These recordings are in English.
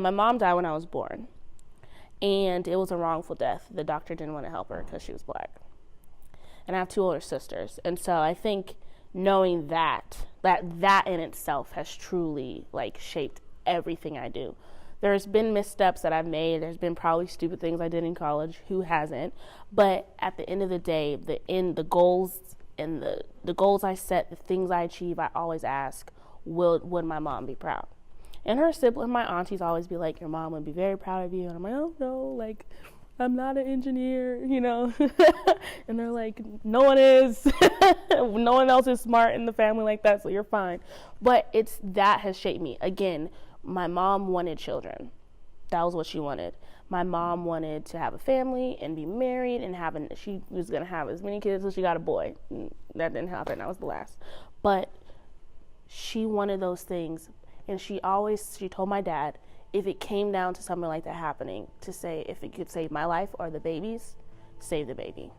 My mom died when I was born, and it was a wrongful death. The doctor didn't want to help her because she was black. And I have two older sisters, and so I think knowing that in itself has truly shaped everything I do. There's been missteps that I've made. There's been probably stupid things I did in college. Who hasn't? But at the end of the day, the goals and the goals I set, the things I achieve, I always ask, would my mom be proud? And her sibling, my aunties always be like, your mom would be very proud of you. And I'm like, oh no, I'm not an engineer, And they're like, no one is. No one else is smart in the family like that, so you're fine. But that has shaped me. Again, my mom wanted children. That was what she wanted. My mom wanted to have a family and be married and she was going to have as many kids as she got a boy. That didn't happen. That was the last. But she wanted those things. And she told my dad, if it came down to something like that happening, to say if it could save my life or the baby's, save the baby.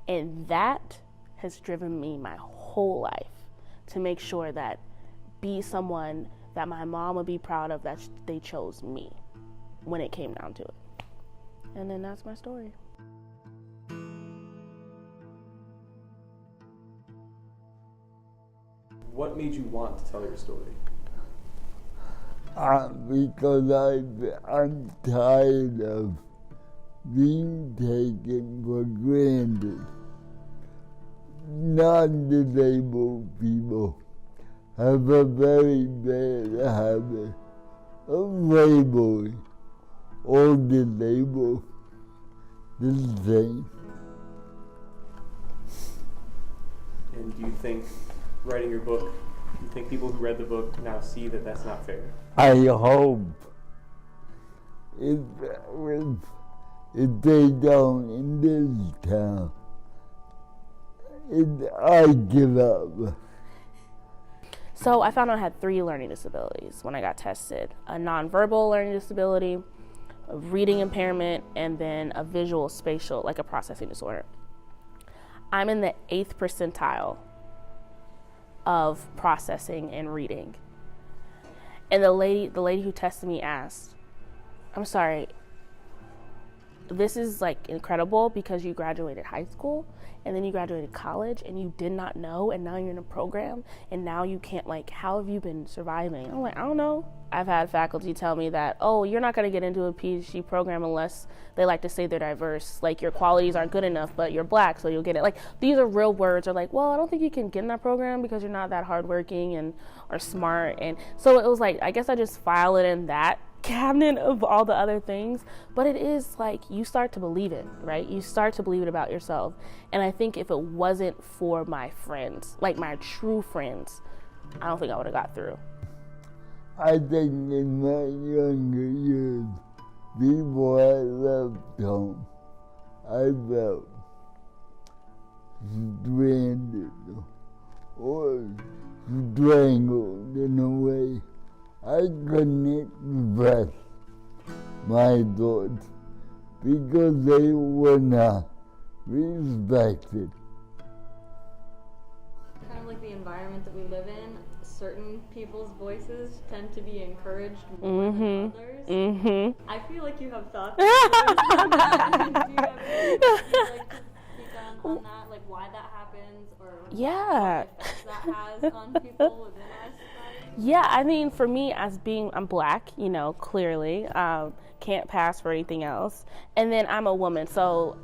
And that has driven me my whole life to make sure that be someone that my mom would be proud of, that they chose me when it came down to it. And then that's my story. What made you want to tell your story? Because I'm tired of being taken for granted. Non-disabled people have a very bad habit of labeling all disabled the same. And do you think, writing your book, do you think people who read the book now see that that's not fair? I hope. If they don't in this town, I give up. So I found out I had 3 learning disabilities when I got tested. A nonverbal learning disability, a reading impairment, and then a visual spatial, a processing disorder. I'm in the 8th percentile of processing and reading. And the lady who tested me asked, I'm sorry, this is incredible because you graduated high school and then you graduated college and you did not know, and now you're in a program and now you can't, how have you been surviving? I'm like, I don't know. I've had faculty tell me that, oh, you're not going to get into a PhD program unless they like to say they're diverse. Your qualities aren't good enough, but you're black, so you'll get it. These are real words. Or well, I don't think you can get in that program because you're not that hardworking or smart. And so it was I guess I just file it in that cabinet of all the other things. But it is you start to believe it, right? You start to believe it about yourself. And I think if it wasn't for my friends, my true friends, I don't think I would have got through. I think in my younger years, before I left home, I felt stranded or strangled in a way. I couldn't express my thoughts because they were not respected. Kind of like the environment that we live in, certain people's voices tend to be encouraged more than others. Mm-hmm. I feel like you have thoughts on that. Do you have anything you'd like to speak on that? Why that happens, or what effects that has on people within our society? Yeah, I mean, for me, I'm black, clearly, can't pass for anything else. And then I'm a woman, so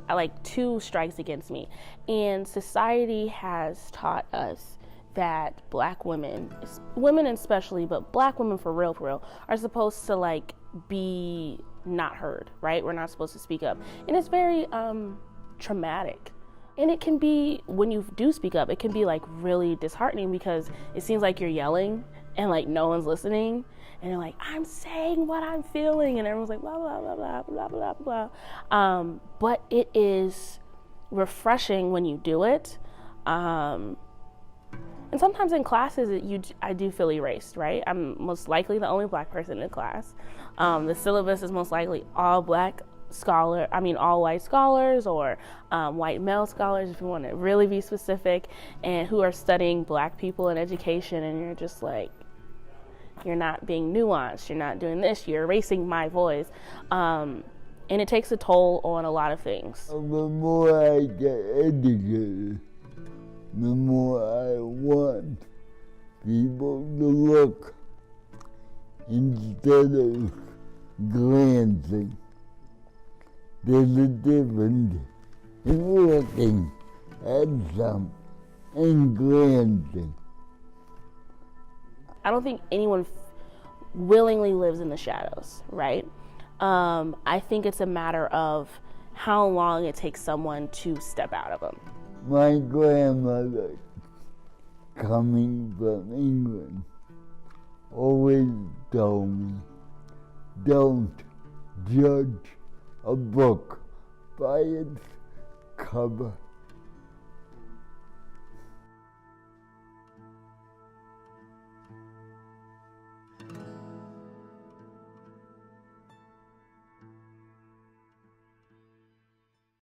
2 strikes against me. And society has taught us that black women especially, but black women for real, are supposed to be not heard, right? We're not supposed to speak up. And it's very traumatic. And it can be, when you do speak up, it can be really disheartening because it seems like you're yelling and no one's listening. And you're I'm saying what I'm feeling. And everyone's blah, blah, blah, blah, blah, blah, blah. But it is refreshing when you do it. And sometimes in classes, I do feel erased, right? I'm most likely the only black person in the class. The syllabus is most likely all white scholars or white male scholars, if you want to really be specific, and who are studying black people in education, and you're just You're not being nuanced. You're not doing this. You're erasing my voice. And it takes a toll on a lot of things. The more I get educated, the more I want people to look instead of glancing. There's a difference in looking at something and glancing. I don't think anyone willingly lives in the shadows, right? I think it's a matter of how long it takes someone to step out of them. My grandmother, coming from England, always told me, don't judge a book by its cover.